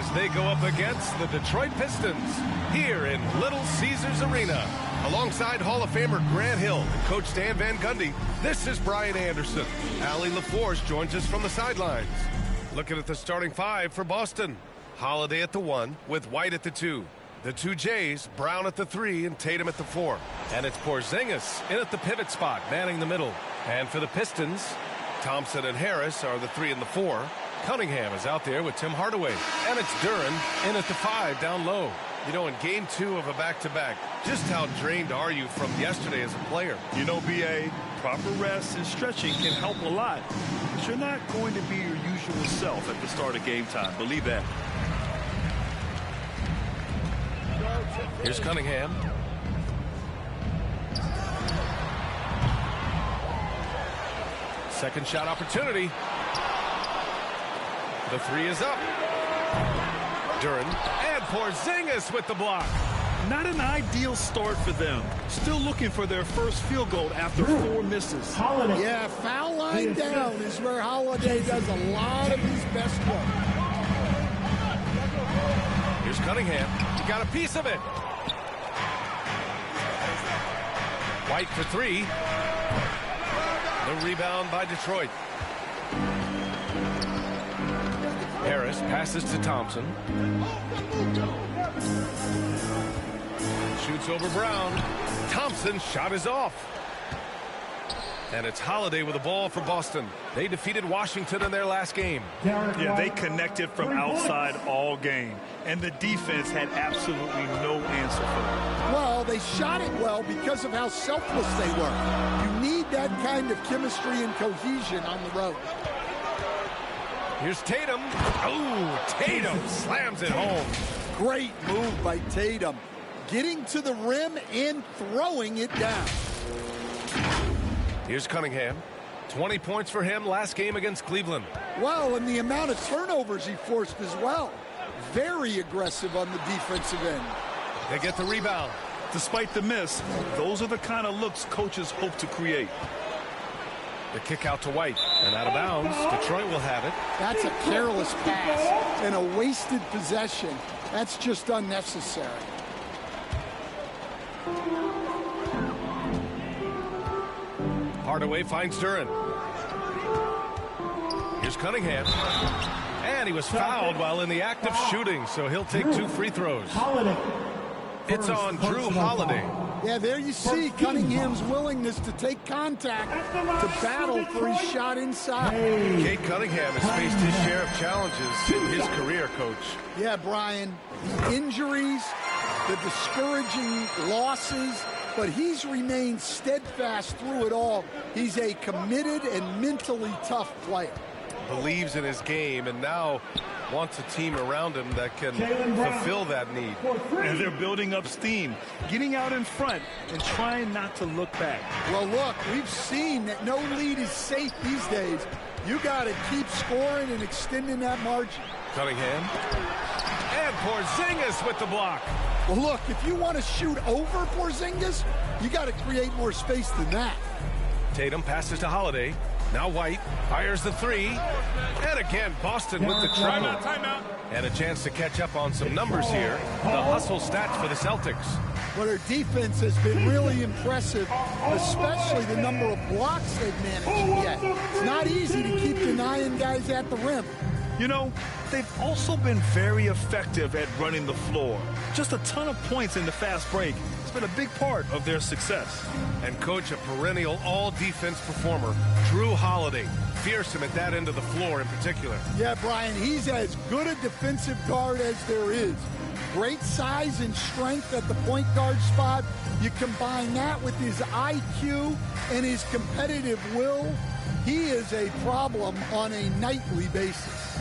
as they go up against the Detroit Pistons here in Little Caesars Arena. Alongside Hall of Famer Grant Hill and Coach Stan Van Gundy, this is Brian Anderson. Allie LaForce joins us from the sidelines. Looking at the starting five for Boston. Holiday at the 1 with White at the 2. The two Jays, Brown at the 3 and Tatum at the 4. And it's Porzingis in at the pivot spot, manning the middle. And for the Pistons, Thompson and Harris are the 3 and the 4. Cunningham is out there with Tim Hardaway. And it's Duren in at the 5 down low. You know, in game 2 of a back-to-back, just how drained are you from yesterday as a player? You know, B.A., proper rest and stretching can help a lot. But you're not going to be your usual self at the start of game time. Believe that. Here's Cunningham. Second shot opportunity. The 3 is up. Duren and Porzingis with the block. Not an ideal start for them. Still looking for their first field goal after 4 misses. Holiday. Yeah, foul line down is where Holiday does a lot of his best work. Here's Cunningham. He got a piece of it. White for 3. The rebound by Detroit. Harris passes to Thompson. Shoots over Brown. Thompson's shot is off. And it's Holiday with the ball for Boston. They defeated Washington in their last game. Yeah, they connected from outside all game. And the defense had absolutely no answer for it. Well, they shot it well because of how selfless they were. You need that kind of chemistry and cohesion on the road. Here's Tatum. Oh, Tatum slams it home. Great move by Tatum. Getting to the rim and throwing it down. Here's Cunningham. 20 points for him last game against Cleveland. Well, and the amount of turnovers he forced as well. Very aggressive on the defensive end. They get the rebound. Despite the miss, those are the kind of looks coaches hope to create. The kick out to White, and out of bounds. Detroit will have it. That's a careless pass and a wasted possession. That's just unnecessary. Hardaway finds Duren. Here's Cunningham. And he was fouled while in the act of shooting, so he'll take 2 free throws. It's on Drew Holiday. Yeah, there you see Cunningham's willingness to take contact, to battle for his shot inside. Cade Cunningham has faced his share of challenges in his career, Coach. Yeah, Brian, the injuries, the discouraging losses, but he's remained steadfast through it all. He's a committed and mentally tough player. Believes in his game and now wants a team around him that can fulfill that need. And they're building up steam, getting out in front and trying not to look back. Well, look, we've seen that no lead is safe these days. You got to keep scoring and extending that margin. Cunningham. And Porzingis with the block. Well, look, if you want to shoot over Porzingis, you got to create more space than that. Tatum passes to Holiday. Now White fires the 3. And again, Boston with the trouble. Timeout. And a chance to catch up on some numbers here. The hustle stats for the Celtics. Well, their defense has been really impressive, especially the number of blocks they've managed yet. It's not easy to keep denying guys at the rim. You know, they've also been very effective at running the floor. Just a ton of points in the fast break. It's been a big part of their success. And coach, a perennial all-defense performer, Drew Holiday. Fearsome at that end of the floor in particular. Yeah, Brian, he's as good a defensive guard as there is. Great size and strength at the point guard spot. You combine that with his IQ and his competitive will, he is a problem on a nightly basis.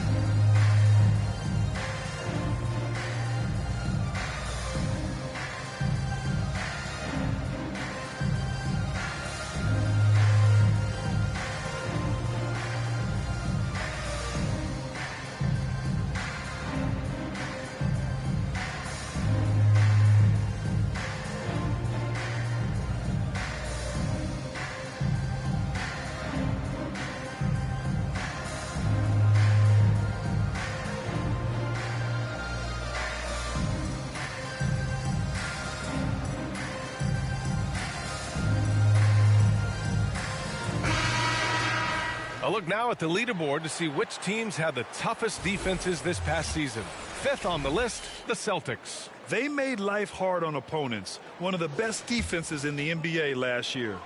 A look now at the leaderboard to see which teams had the toughest defenses this past season. 5th on the list, the Celtics. They made life hard on opponents. One of the best defenses in the NBA last year.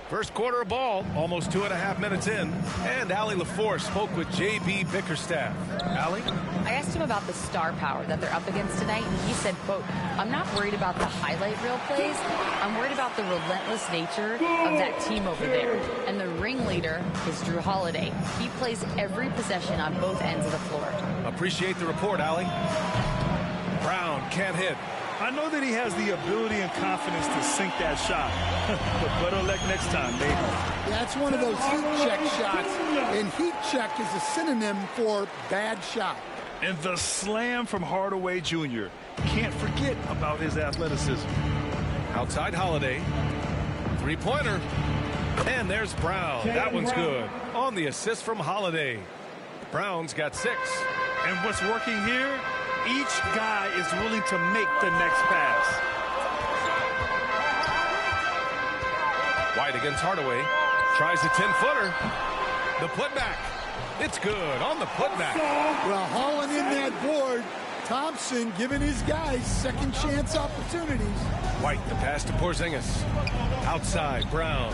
First quarter of ball, almost 2.5 minutes in, and Allie LaForce spoke with J.B. Bickerstaff. Allie? I asked him about the star power that they're up against tonight, and he said, quote, I'm not worried about the highlight reel plays. I'm worried about the relentless nature of that team over there. And the ringleader is Drew Holiday. He plays every possession on both ends of the floor. Appreciate the report, Allie. Brown can't hit. I know that he has the ability and confidence to sink that shot. But better luck next time, maybe. That's one of those heat check shots, and heat check is a synonym for bad shot. And the slam from Hardaway Jr. Can't forget about his athleticism. Outside Holiday. Three-pointer. And there's Brown. That one's good. On the assist from Holiday. Brown's got 6. And what's working here? Each guy is willing to make the next pass. White against Hardaway. Tries a 10-footer. The putback. It's good on the putback. Well, hauling in that board. Thompson giving his guys second chance opportunities. White, the pass to Porzingis. Outside, Brown.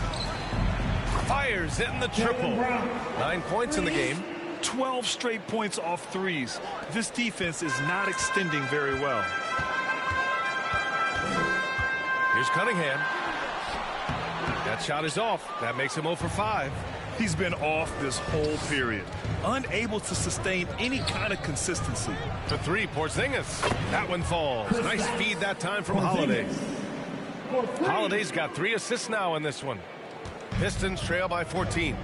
Fires in the triple. 9 points in the game. 12 straight points off threes. This defense is not extending very well. Here's Cunningham. That shot is off. That makes him 0 for 5. He's been off this whole period. Unable to sustain any kind of consistency. For 3, Porzingis. That one falls. Nice feed that time from Holiday. Holiday's got 3 assists now in this one. Pistons trail by 14.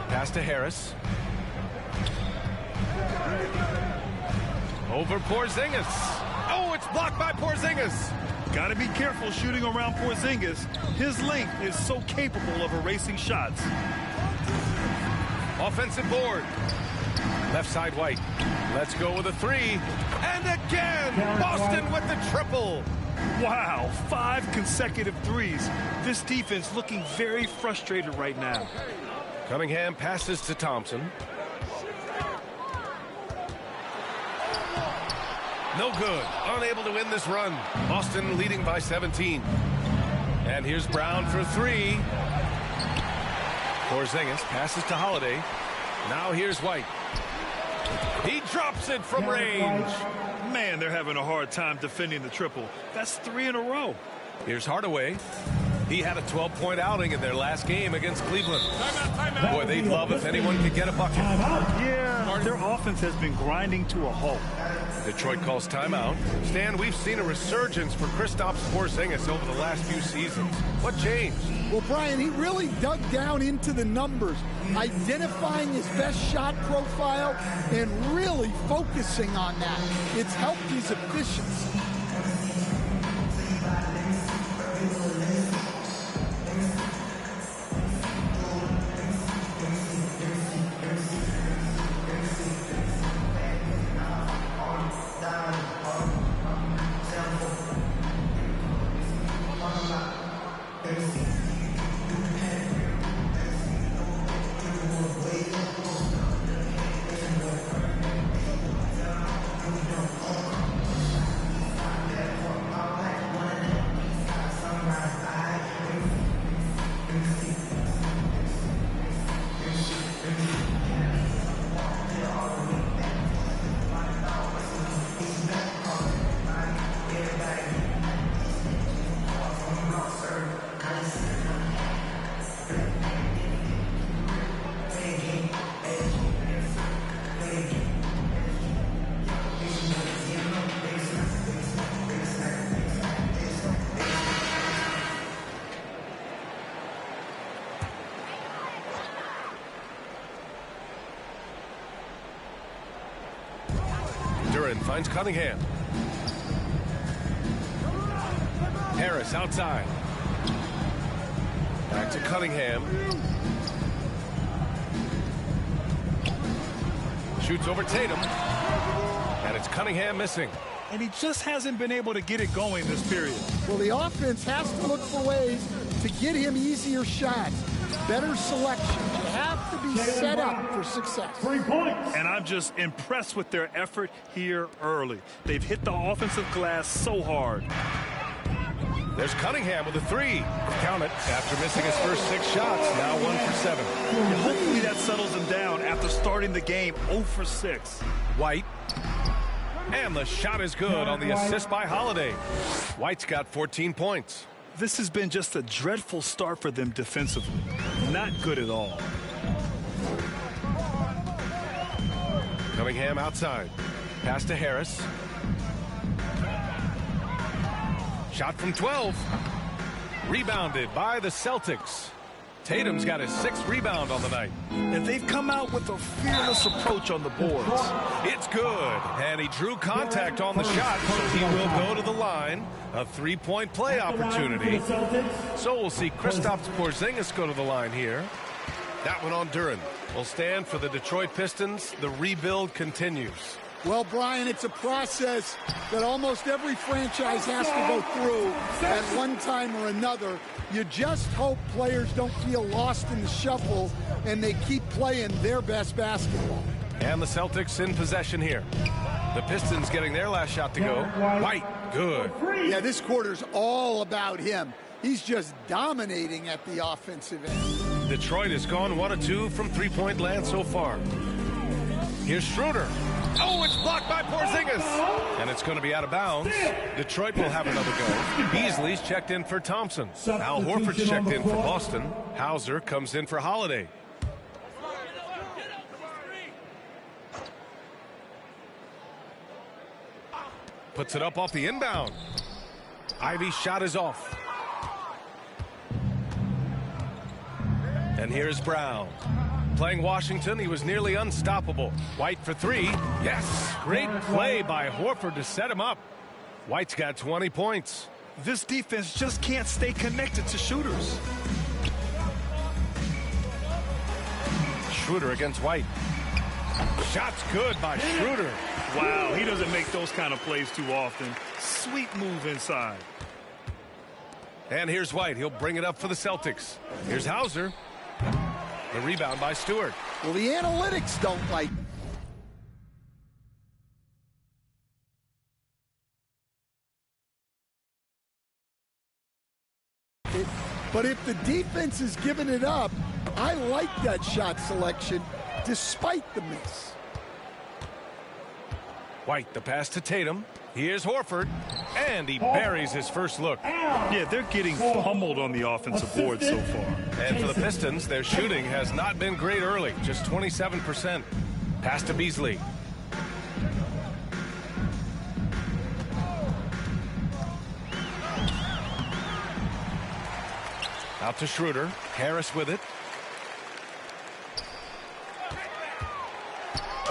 Pass to Harris. Over Porzingis. Oh, it's blocked by Porzingis. Got to be careful shooting around Porzingis. His length is so capable of erasing shots. Offensive board. Left side White. Let's go with a 3. And again, Boston with the triple. Wow, 5 consecutive threes. This defense looking very frustrated right now. Cunningham passes to Thompson. No good. Unable to win this run. Boston leading by 17. And here's Brown for 3. Porzingis passes to Holiday. Now here's White. He drops it from range. Man, they're having a hard time defending the triple. That's 3 in a row. Here's Hardaway. He had a 12-point outing in their last game against Cleveland. Boy, they'd love if anyone could get a bucket. Yeah, their offense has been grinding to a halt. Detroit calls timeout. Stan, we've seen a resurgence for Kristaps Porzingis over the last few seasons. What changed? Well, Brian, he really dug down into the numbers, identifying his best shot profile and really focusing on that. It's helped his efficiency. Duren finds Cunningham. Harris outside. Back to Cunningham. Shoots over Tatum. And it's Cunningham missing. And he just hasn't been able to get it going this period. Well, the offense has to look for ways to get him easier shots. better selections. You have to be set up for success. 3 points. And I'm just impressed with their effort here early. They've hit the offensive glass so hard. There's Cunningham with a three. Count it. After missing his first 6 shots, now 1 for 7. And hopefully that settles him down after starting the game 0 for 6. White. And the shot is good on the assist by Holiday. White's got 14 points. This has been just a dreadful start for them defensively. Not good at all. Cunningham outside. Pass to Harris. Shot from 12. Rebounded by the Celtics. Tatum's got his 6th rebound on the night. And they've come out with a fearless approach on the boards. It's good. And he drew contact on the shot, so he will go to the line. A 3-point play opportunity. So we'll see Kristaps Porzingis go to the line here. That one on Duren. Will stand for the Detroit Pistons. The rebuild continues. Well, Brian, it's a process that almost every franchise has to go through at one time or another. You just hope players don't feel lost in the shuffle and they keep playing their best basketball. And the Celtics in possession here. The Pistons getting their last shot to go. White, good. Yeah, this quarter's all about him. He's just dominating at the offensive end. Detroit has gone 1 of 2 from 3-point land so far. Here's Schroeder. Oh, it's blocked by Porzingis. And it's going to be out of bounds. Detroit will have another go. Beasley's checked in for Thompson. Al Horford's checked in for Boston. Hauser comes in for Holiday. Puts it up off the inbound. Ivy's shot is off. And here's Brown. Playing Washington, he was nearly unstoppable. White for 3. Yes, great play by Horford to set him up. White's got 20 points. This defense just can't stay connected to shooters. Schroeder against White. Shot's good by Schroeder. Wow, he doesn't make those kind of plays too often. Sweet move inside. And here's White. He'll bring it up for the Celtics. Here's Hauser. The rebound by Stewart. Well, the analytics don't like it. But if the defense is giving it up, I like that shot selection despite the miss. White, the pass to Tatum. Here's Horford, and he buries his first look. Yeah, they're getting pummeled on the offensive board so far. And for the Pistons, their shooting has not been great early, just 27%. Pass to Beasley. Out to Schroeder. Harris with it.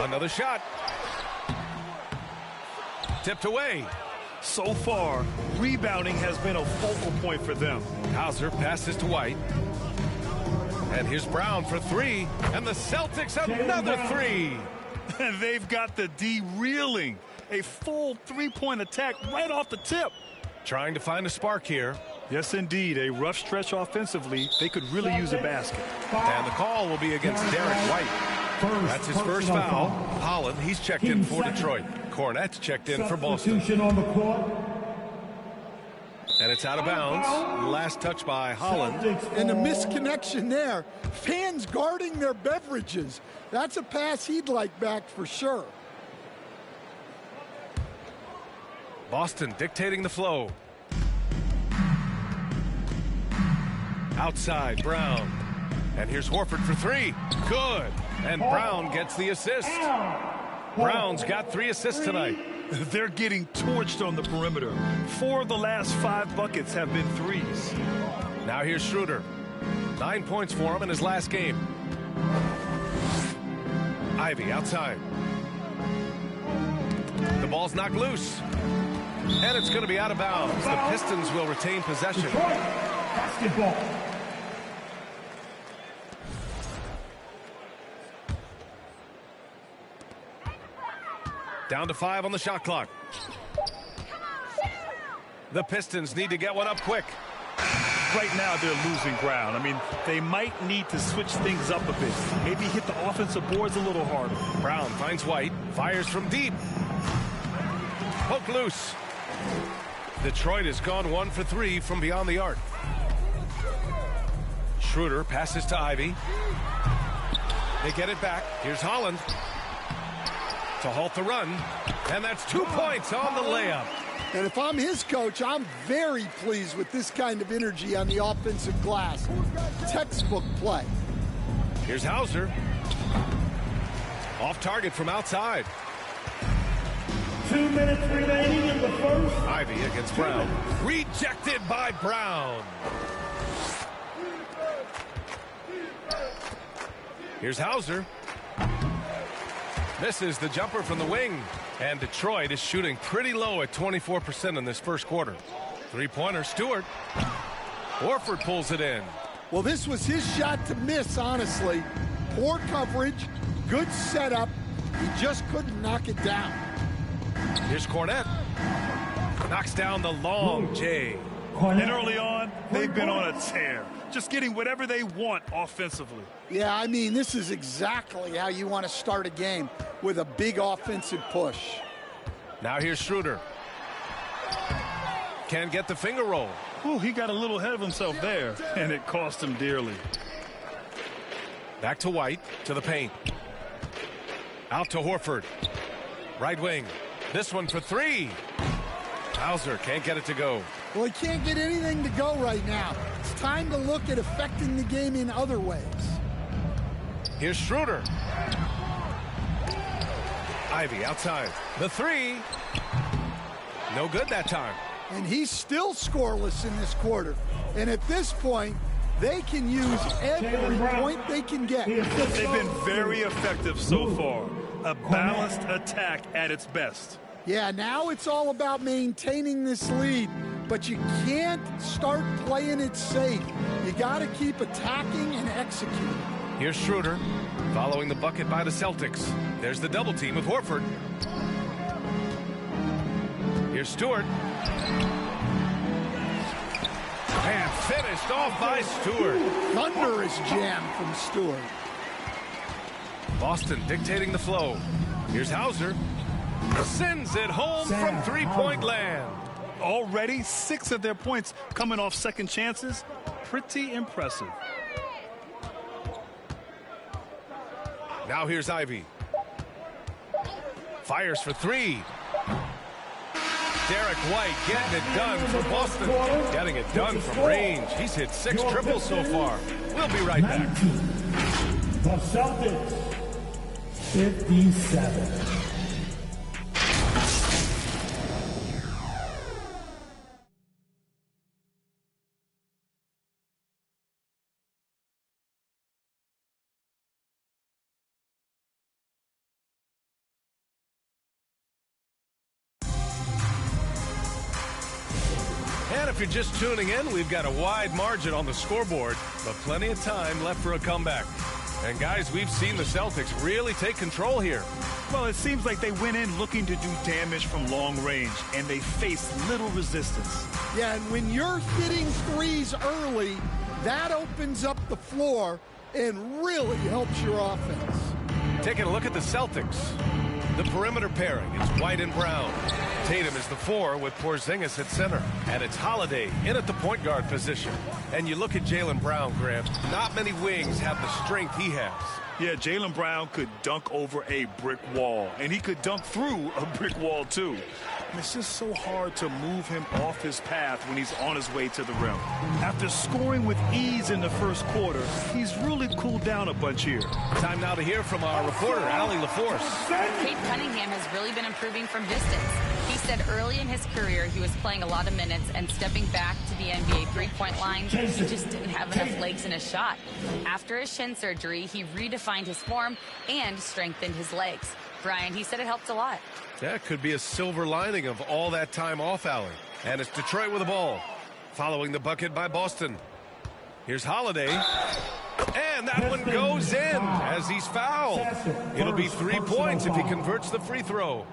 Another shot. Tipped away. So far, rebounding has been a focal point for them. Hauser passes to White. And here's Brown for 3. And the Celtics another 3. And they've got the D reeling. A full 3-point attack right off the tip. Trying to find a spark here. Yes, indeed. A rough stretch offensively. They could really use a basket. And the call will be against Derek White. That's his first foul. Holland, he's checked in for Detroit. Cornette's checked in for Boston. And it's out of bounds. Last touch by Holland. And a misconnection there. Fans guarding their beverages. That's a pass he'd like back for sure. Boston dictating the flow. Outside, Brown. And here's Horford for 3. Good. And Brown gets the assist. Brown's got 3 assists tonight. They're getting torched on the perimeter. 4 of the last 5 buckets have been threes. Now here's Schroeder. 9 points for him in his last game. Ivy outside. The ball's knocked loose. And it's going to be out of bounds. The Pistons will retain possession. Basketball. Down to 5 on the shot clock. The Pistons need to get one up quick. right now they're losing ground. I mean, they might need to switch things up a bit. Maybe hit the offensive boards a little harder. Brown finds White, fires from deep. Poke loose. Detroit has gone 1 for 3 from beyond the arc. Schroeder passes to Ivy. They get it back. Here's Holland to halt the run. And that's 2 points on the layup. And if I'm his coach, I'm very pleased with this kind of energy on the offensive glass. Textbook play. Here's Hauser. Off target from outside. 2 minutes remaining in the first. Ivy against Brown. Rejected by Brown. Here's Hauser. Misses the jumper from the wing. And Detroit is shooting pretty low at 24% in this first quarter. Three-pointer, Stewart. Horford pulls it in. Well, this was his shot to miss, honestly. Poor coverage, good setup. He just couldn't knock it down. Here's Cornette. Knocks down the long J. And early on, they've been on a tear. Just getting whatever they want offensively. Yeah, I mean, this is exactly how you want to start a game, with a big offensive push. Now here's Schroeder. Can't get the finger roll. Oh, he got a little ahead of himself there, and it cost him dearly. Back to White, to the paint. Out to Horford. Right wing. This one for three. Hauser can't get it to go. Well, he can't get anything to go right now. It's time to look at affecting the game in other ways. Here's Schroeder. Ivy outside. The three. No good that time. And he's still scoreless in this quarter. And at this point, they can use every point they can get. They've been very effective so far. A balanced attack at its best. Yeah, now it's all about maintaining this lead. But you can't start playing it safe. You got to keep attacking and executing. Here's Schroeder, following the bucket by the Celtics. There's the double team with Horford. Here's Stewart. And finished off by Stewart. Thunderous jam from Stewart. Boston dictating the flow. Here's Hauser. Sends it home from three-point land. Already 6 of their points coming off second chances. Pretty impressive. Now here's Ivy. Fires for three. Derek White getting it done for Boston. Getting it done from range. He's hit 6 triples so far. We'll be right back. The Celtics, 57. And if you're just tuning in, we've got a wide margin on the scoreboard, but plenty of time left for a comeback. And guys, we've seen the Celtics really take control here. Well, it seems like they went in looking to do damage from long range, and they faced little resistance. Yeah, and when you're hitting threes early, that opens up the floor and really helps your offense. Taking a look at the Celtics. The perimeter pairing, it's White and Brown. Tatum is the 4 with Porzingis at center. And it's Holiday in at the point guard position. And you look at Jaylen Brown, Grant, not many wings have the strength he has. Yeah, Jaylen Brown could dunk over a brick wall, and he could dunk through a brick wall too. And it's just so hard to move him off his path when he's on his way to the rim. After scoring with ease in the first quarter, he's really cooled down a bunch here. Time now to hear from our reporter, Allie LaForce. Cade Cunningham has really been improving from distance. He said early in his career he was playing a lot of minutes and stepping back to the NBA three-point line, he just didn't have enough legs in his shot. After his shin surgery, he redefined his form and strengthened his legs. Brian, he said it helped a lot. That could be a silver lining of all that time off, Allie. And it's Detroit with the ball, following the bucket by Boston. Here's Holiday. And that one goes in as he's fouled. It'll be 3 points if he converts the free throw.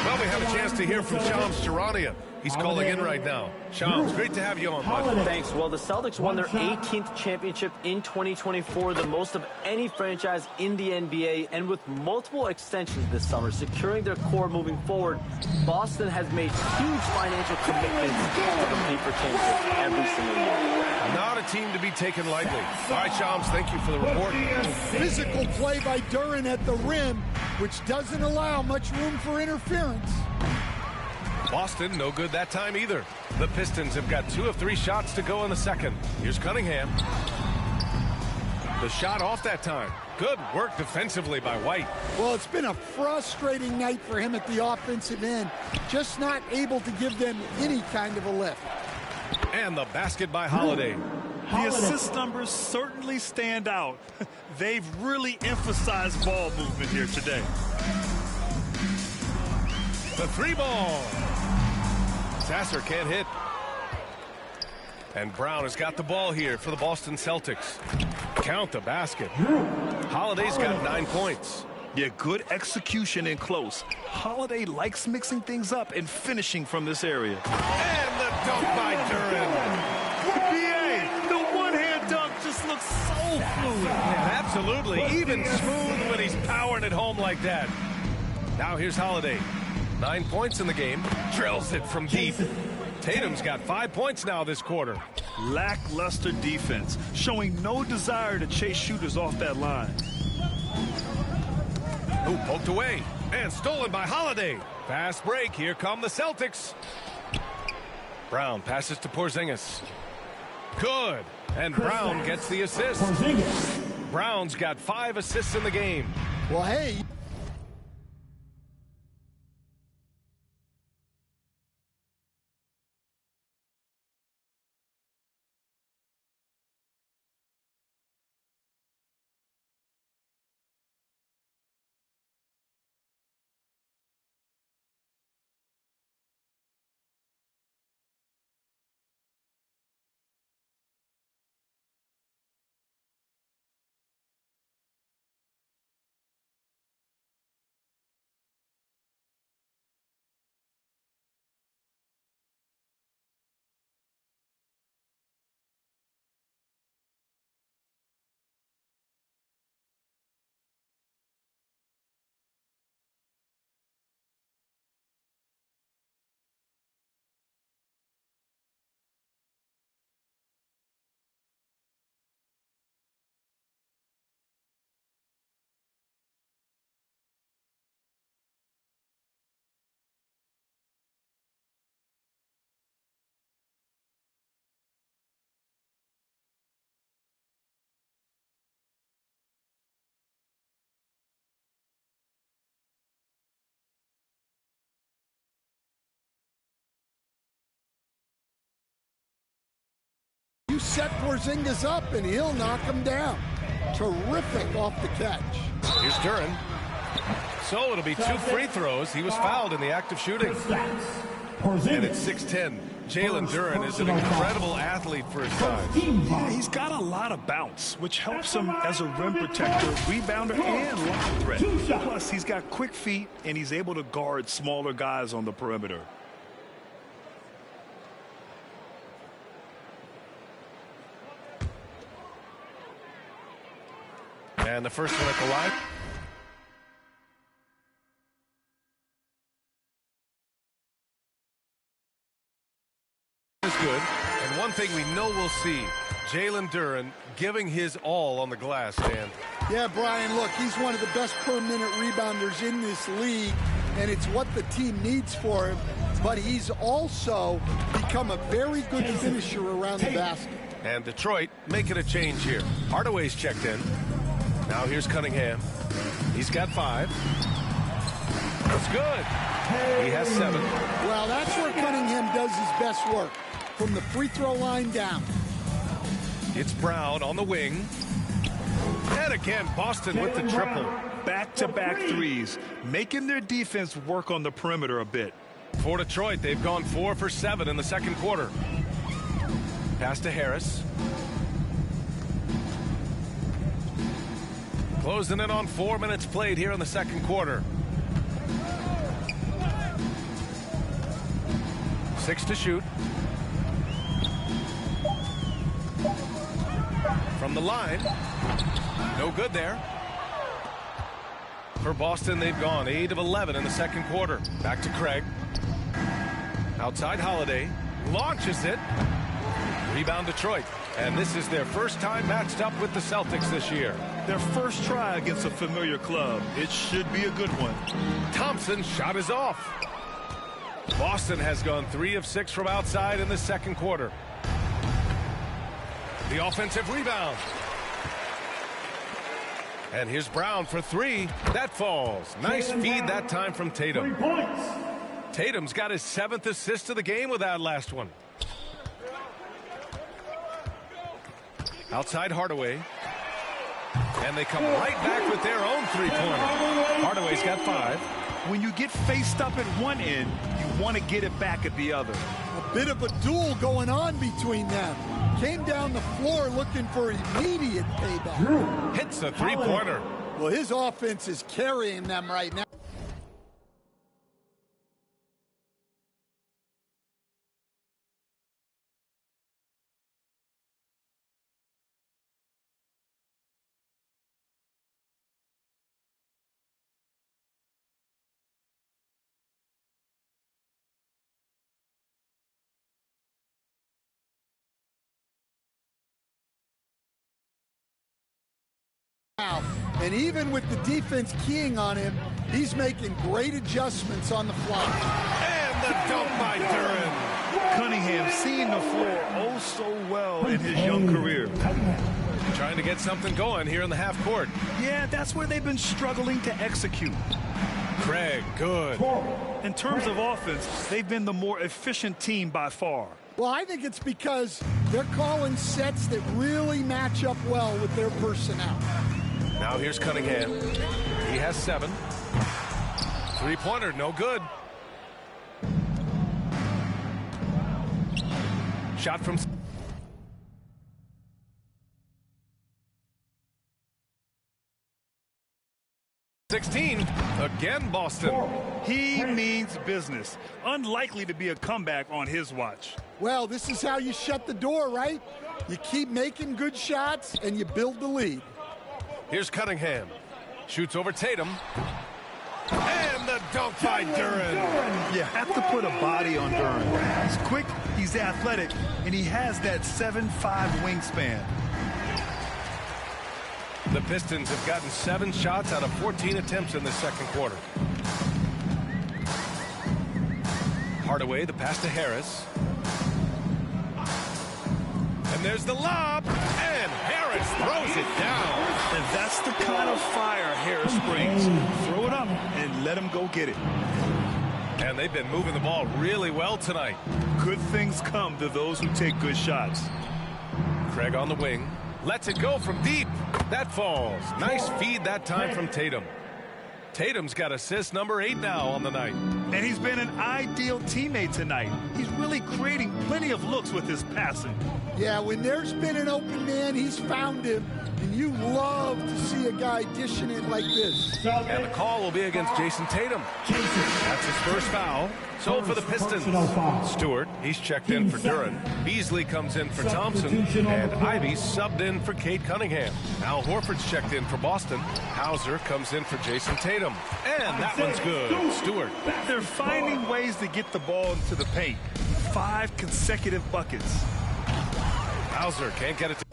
Well, we have a chance to hear from Shams Charania. He's calling in right now. Shams, great to have you on, bud. Thanks. Well, the Celtics won their 18th championship in 2024, the most of any franchise in the NBA, and with multiple extensions this summer, securing their core moving forward, Boston has made huge financial commitments to compete for championships every single year. Not a team to be taken lightly. All right, Shams, thank you for the report. Physical play by Duren at the rim, which doesn't allow much room for interference. Boston, no good that time either. The Pistons have got 2 of 3 shots to go in the second. Here's Cunningham. The shot off that time. Good work defensively by White. Well, it's been a frustrating night for him at the offensive end. Just not able to give them any kind of a lift. And the basket by Holiday. The assist numbers certainly stand out. They've really emphasized ball movement here today. The 3-ball. Sasser can't hit. And Brown has got the ball here for the Boston Celtics. Count the basket. Holiday's got 9 points. Yeah, good execution in close. Holiday likes mixing things up and finishing from this area. And the dunk by Duren. BA, the one-hand dunk just looks so fluid. Yeah, absolutely. Even smooth when he's powering it home like that. Now here's Holiday. 9 points in the game. Drills it from deep. Tatum's got 5 points now this quarter. Lackluster defense, showing no desire to chase shooters off that line. Ooh, poked away. And stolen by Holiday. Fast break. Here come the Celtics. Brown passes to Porzingis. Good. And Brown gets the assist. Brown's got 5 assists in the game. Well, hey. You set Porzingis up, and he'll knock him down. Terrific off the catch. Here's Duren. So it'll be 2 free throws. He was fouled in the act of shooting. And it's 6-10. Jalen Duren is an incredible athlete for his size. Yeah, he's got a lot of bounce, which helps him as a rim protector, rebounder, and line threat. Plus, he's got quick feet, and he's able to guard smaller guys on the perimeter. And the first one at the line. Is good. And one thing we know we'll see, Jalen Duren giving his all on the glass, Dan. Yeah, Brian, look, he's one of the best per-minute rebounders in this league, and it's what the team needs for him. But he's also become a very good finisher around the basket. And Detroit making a change here. Hardaway's checked in. Now here's Cunningham. He's got 5. That's good. He has 7. Well, that's where Cunningham does his best work, from the free throw line down. It's Brown on the wing. And again, Boston with the triple. Back-to-back threes, making their defense work on the perimeter a bit. For Detroit, they've gone 4 for 7 in the second quarter. Pass to Harris. Closing in on 4 minutes played here in the second quarter. 6 to shoot. From the line. No good there. For Boston, they've gone 8 of 11 in the second quarter. Back to Craig. Outside Holiday. Launches it. Rebound Detroit. And this is their first time matched up with the Celtics this year. Their first try against a familiar club. It should be a good one. Thompson's shot is off. Boston has gone 3 of 6 from outside in the second quarter. The offensive rebound. And here's Brown for 3. That falls. Nice feed that time from Tatum. 3 points. Tatum's got his 7th assist of the game with that last one. Outside Hardaway. And they come right back with their own 3-pointer. Hardaway's got 5. When you get faced up at one end, you want to get it back at the other. A bit of a duel going on between them. Came down the floor looking for immediate payback. Hits a 3-pointer. Well, his offense is carrying them right now. And even with the defense keying on him, he's making great adjustments on the fly. And the dunk by Duren. Cunningham seeing the floor oh so well in his young career. Trying to get something going here in the half court. Yeah, that's where they've been struggling to execute. Craig, good. In terms of offense, they've been the more efficient team by far. Well, I think it's because they're calling sets that really match up well with their personnel. Now here's Cunningham. He has 7. 3-pointer, no good. Shot from 16. Again, Boston. He means business. Unlikely to be a comeback on his watch. Well, this is how you shut the door, right? You keep making good shots and you build the lead. Here's Cunningham. Shoots over Tatum. And the dunk by Duren. You have to put a body on Duren. He's quick, he's athletic, and he has that 7'5" wingspan. The Pistons have gotten 7 shots out of 14 attempts in the second quarter. Hardaway, the pass to Harris. And there's the lob. And Harris throws it down. And that's the kind of fire Harris brings. Throw it up and let him go get it. And they've been moving the ball really well tonight. Good things come to those who take good shots. Craig on the wing. Lets it go from deep. That falls. Nice feed that time from Tatum. Tatum's got assist number 8 now on the night. And he's been an ideal teammate tonight. He's really creating plenty of looks with his passing. Yeah, when there's been an open man, he's found him. And you love to see a guy dishing it like this. And the call will be against Jason Tatum. That's his first foul. So for the Pistons, Stewart, he's checked in for Duren. Beasley comes in for Thompson. And Ivy subbed in for Cade Cunningham. Al Horford's checked in for Boston. Hauser comes in for Jason Tatum. And that one's good. Stewart. They're finding ways to get the ball into the paint. 5 consecutive buckets. Hauser can't get it to